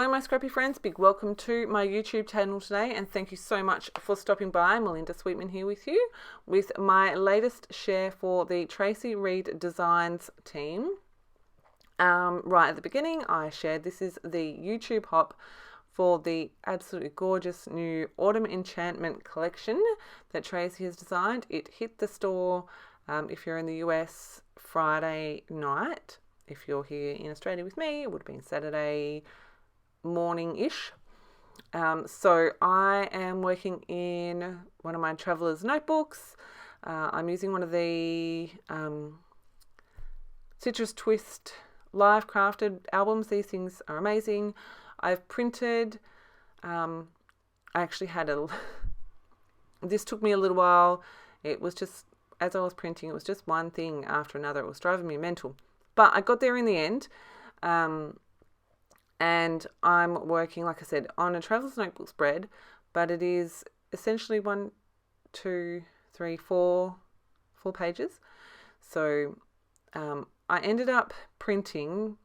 Hello my scrappy friends, big welcome to my YouTube channel today, and thank you so much for stopping by. Melinda Sweetman here with you with my latest share for the Traci Reed Designs team. Right at the beginning I shared this is the YouTube hop for the absolutely gorgeous new Autumn Enchantment collection that Traci has designed. It hit the store if you're in the US Friday night. If you're here in Australia with me, it would have been Saturday morning-ish. So I am working in one of my traveler's notebooks. I'm using one of the Citrus Twist live crafted albums. These things are amazing. I've printed, I actually had this took me a little while. It was just, as I was printing, it was just one thing after another. It was driving me mental. But I got there in the end. And I'm working, like I said, on a traveler's notebook spread, but it is essentially 1, 2, 3, 4 pages. So I ended up printing,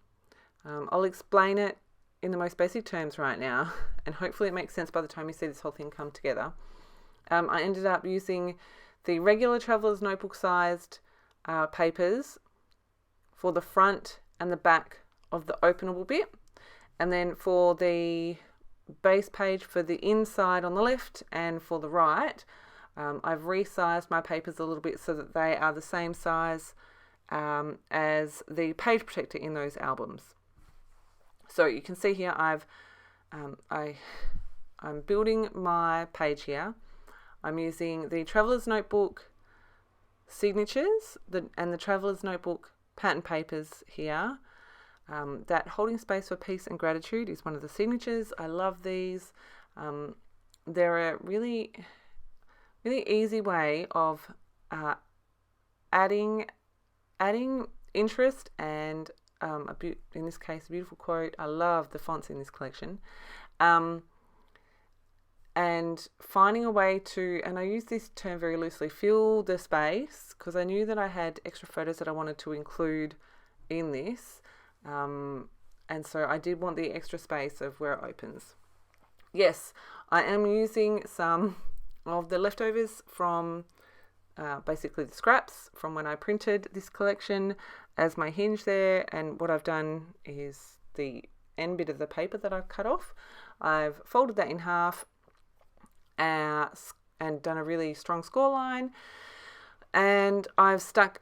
I'll explain it in the most basic terms right now, and hopefully it makes sense by the time you see this whole thing come together. I ended up using the regular traveler's notebook sized papers for the front and the back of the openable bit. And then for the base page for the inside on the left and for the right, I've resized my papers a little bit so that they are the same size as the page protector in those albums. So you can see here I'm building my page here. I'm using the Traveler's Notebook signatures and the Traveler's Notebook pattern papers here. That holding space for peace and gratitude is one of the signatures. I love these. They're a really easy way of adding interest and in this case a beautiful quote. I love the fonts in this collection. And finding a way to, and I use this term very loosely, fill the space, because I knew that I had extra photos that I wanted to include in this. And so I did want the extra space of where it opens. Yes, I am using some of the leftovers from basically the scraps from when I printed this collection as my hinge there. And what I've done is the end bit of the paper that I've cut off, I've folded that in half and done a really strong score line, and I've stuck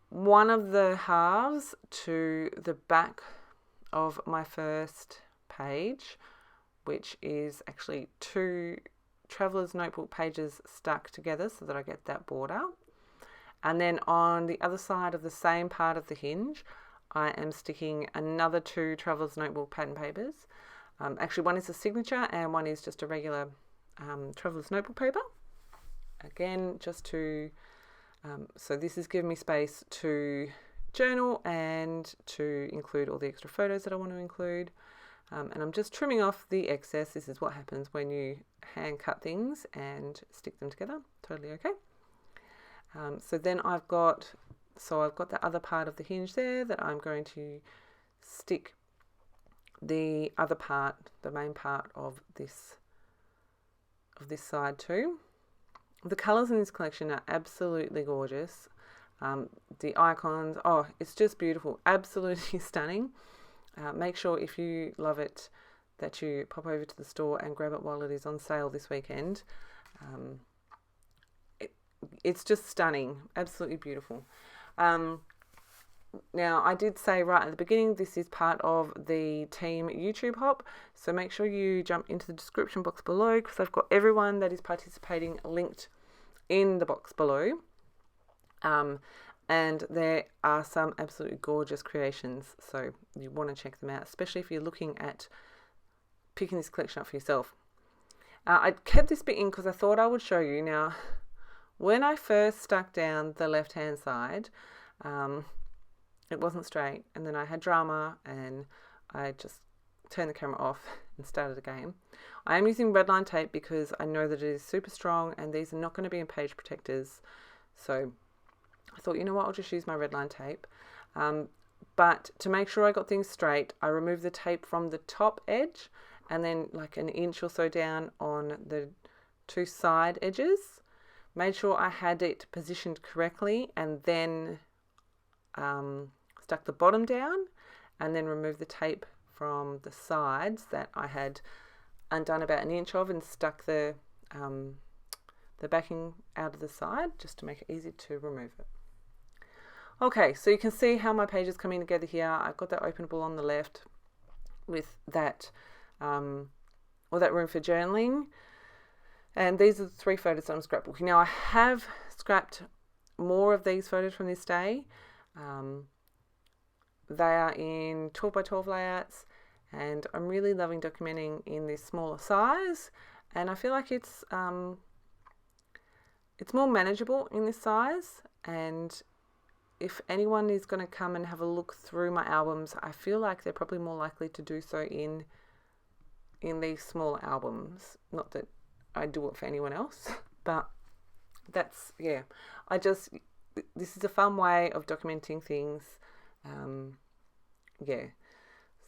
one of the halves to the back of my first page, which is actually 2 Traveler's Notebook pages stuck together so that I get that border. And then on the other side of the same part of the hinge, I am sticking another 2 Traveler's Notebook pattern papers. Actually, one is a signature and one is just a regular Traveler's Notebook paper. Again, just to so this is giving me space to journal and to include all the extra photos that I want to include. And I'm just trimming off the excess. This is what happens when you hand cut things and stick them together. Totally okay. So then I've got the other part of the hinge there that I'm going to stick the other part, the main part of this side too. The colours in this collection are absolutely gorgeous. The icons, it's just beautiful, absolutely stunning. Make sure if you love it that you pop over to the store and grab it while it is on sale this weekend. It's just stunning, absolutely beautiful. Now, I did say right at the beginning, this is part of the team YouTube hop, so make sure you jump into the description box below, because I've got everyone that is participating linked in the box below. And there are some absolutely gorgeous creations, so you want to check them out, especially if you're looking at picking this collection up for yourself. I kept this bit in because I thought I would show you. Now, when I first stuck down the left hand side, it wasn't straight, and then I had drama and I just turned the camera off and started again. I am using redline tape because I know that it is super strong and these are not going to be in page protectors, so I thought, you know what, I'll just use my redline tape. But to make sure I got things straight, I removed the tape from the top edge and then like an inch or so down on the 2 side edges. Made sure I had it positioned correctly, and then stuck the bottom down, and then removed the tape from the sides that I had undone about an inch of, and stuck the backing out of the side just to make it easy to remove it. Okay, so you can see how my page is coming together here. I've got that openable on the left with that, all that room for journaling. And these are the 3 photos that I'm scrapbooking. Now I have scrapped more of these photos from this day. They are in 12 by 12 layouts, and I'm really loving documenting in this smaller size. And I feel like it's more manageable in this size. And if anyone is going to come and have a look through my albums, I feel like they're probably more likely to do so in these smaller albums. Not that I do it for anyone else, but that's, yeah, this is a fun way of documenting things. Yeah,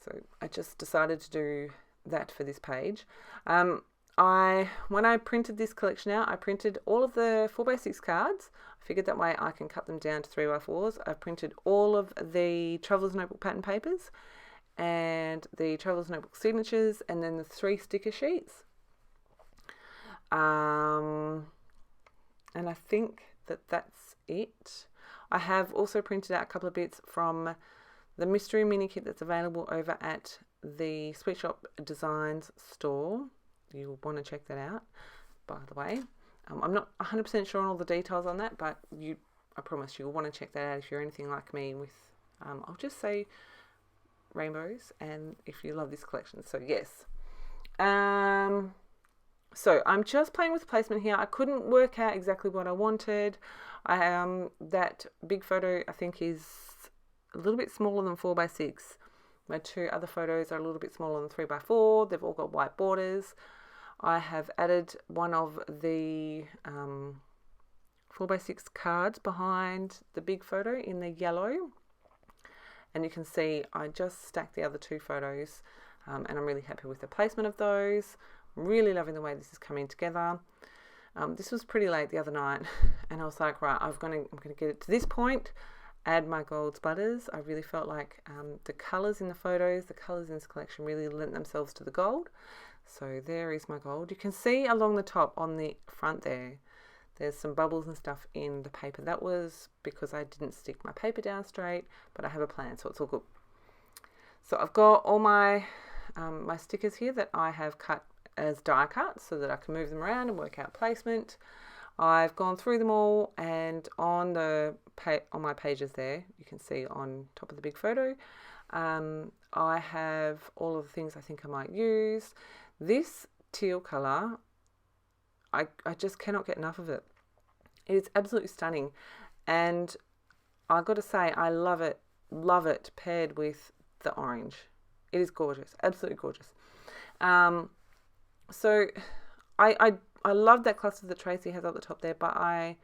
so I just decided to do that for this page. When I printed this collection out, I printed all of the 4x6 cards. I figured that way I can cut them down to 3x4s. I printed all of the Traveller's Notebook pattern papers and the Traveller's Notebook signatures, and then the 3 sticker sheets. And I think that's it. I have also printed out a couple of bits from the mystery mini kit that's available over at the Traci Reed Designs store. You'll want to check that out, by the way. I'm not 100% sure on all the details on that, but I promise you'll want to check that out if you're anything like me with, I'll just say rainbows, and if you love this collection. So yes. So I'm just playing with placement here. I couldn't work out exactly what I wanted. That big photo I think is a little bit smaller than 4x6. My 2 other photos are a little bit smaller than 3x4. They've all got white borders. I have added one of the 4x6 cards behind the big photo in the yellow. And you can see I just stacked the other 2 photos, and I'm really happy with the placement of those. Really loving the way this is coming together. This was pretty late the other night, and I was like, right, I'm gonna get it to this point, add my gold splatters. I really felt like the colours in the photos, the colours in this collection really lent themselves to the gold. So there is my gold. You can see along the top on the front there's some bubbles and stuff in the paper. That was because I didn't stick my paper down straight, but I have a plan, so it's all good. So I've got all my my stickers here that I have cut as die cuts so that I can move them around and work out placement. I've gone through them all, and on my pages there, you can see on top of the big photo, I have all of the things I think I might use. This teal colour, I just cannot get enough of it. It is absolutely stunning, and I've got to say I love it paired with the orange. It is gorgeous, absolutely gorgeous. So I love that cluster that Traci has up the top there, but I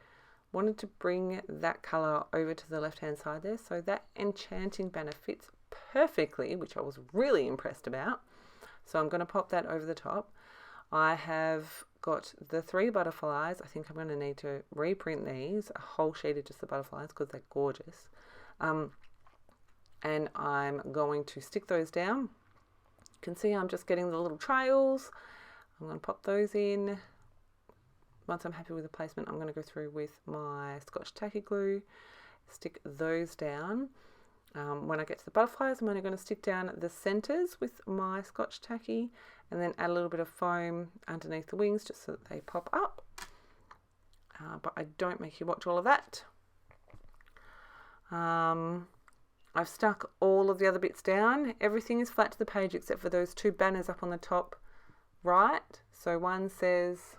wanted to bring that colour over to the left hand side there, so that Enchanting banner fits perfectly, which I was really impressed about. So I'm going to pop that over the top. I have got the 3 butterflies. I think I'm going to need to reprint these, a whole sheet of just the butterflies, because they're gorgeous. And I'm going to stick those down. You can see I'm just getting the little trails. I'm going to pop those in. Once I'm happy with the placement, I'm going to go through with my Scotch tacky glue, stick those down. When I get to the butterflies, I'm only going to stick down the centres with my Scotch tacky, and then add a little bit of foam underneath the wings just so that they pop up. But I don't make you watch all of that. I've stuck all of the other bits down. Everything is flat to the page except for those 2 banners up on the top right. So one says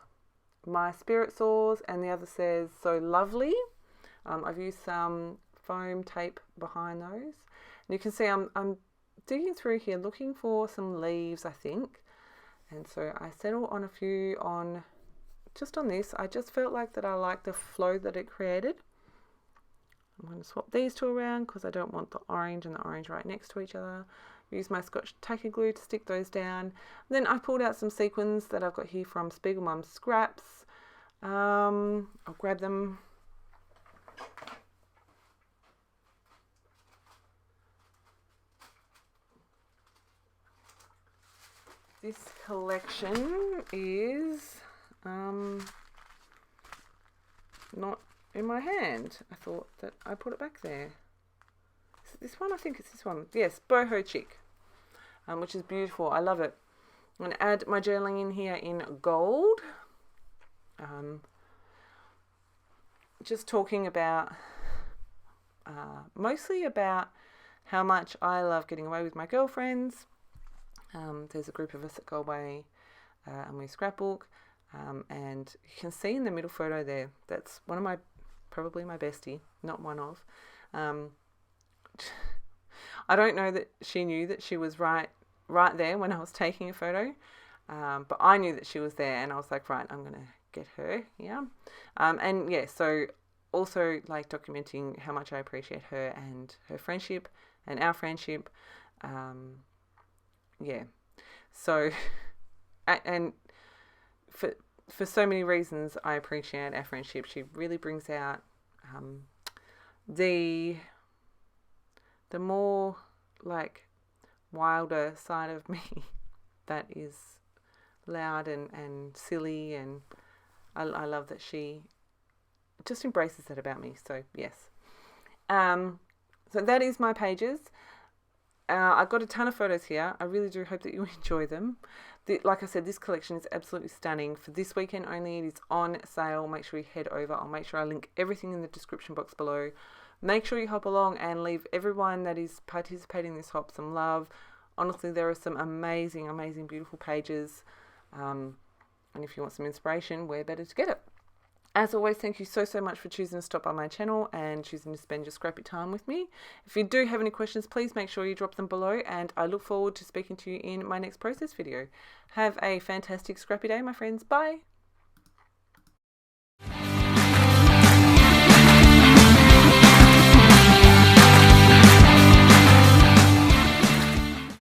My Spirit Soars and the other says So Lovely. I've used some foam tape behind those. And you can see I'm digging through here looking for some leaves, I think. And so I settled on a few just on this. I just felt like that I liked the flow that it created. I'm going to swap these two around because I don't want the orange and the orange right next to each other. Use my Scotch tacky glue to stick those down. Then I pulled out some sequins that I've got here from Spiegel Mum's Scraps. I'll grab them. This collection is not in my hand. I thought that I put it back there. Is it this one? I think it's this one. Yes, Boho Chic, which is beautiful. I love it. I'm going to add my journaling in here in gold. Just talking about, mostly about how much I love getting away with my girlfriends. There's a group of us that go away and we scrapbook. And you can see in the middle photo there, that's one of my, probably my bestie, not one of. I don't know that she knew that she was right there when I was taking a photo, but I knew that she was there, and I was like, right, I'm gonna get her, yeah. And yeah, so also like documenting how much I appreciate her and her friendship and our friendship, yeah. So, and for so many reasons, I appreciate our friendship. She really brings out the more like wilder side of me that is loud and silly, and I love that she just embraces that about me. So yes, so that is my pages. I've got a ton of photos here. I really do hope that you enjoy them. Like I said, this collection is absolutely stunning. For this weekend only, it is on sale. Make sure you head over. I'll make sure I link everything in the description box below. Make sure you hop along and leave everyone that is participating in this hop some love. Honestly, there are some amazing, amazing, beautiful pages. And if you want some inspiration, where better to get it? As always, thank you so much for choosing to stop by my channel and choosing to spend your scrappy time with me. If you do have any questions, please make sure you drop them below, and I look forward to speaking to you in my next process video. Have a fantastic scrappy day, my friends. Bye!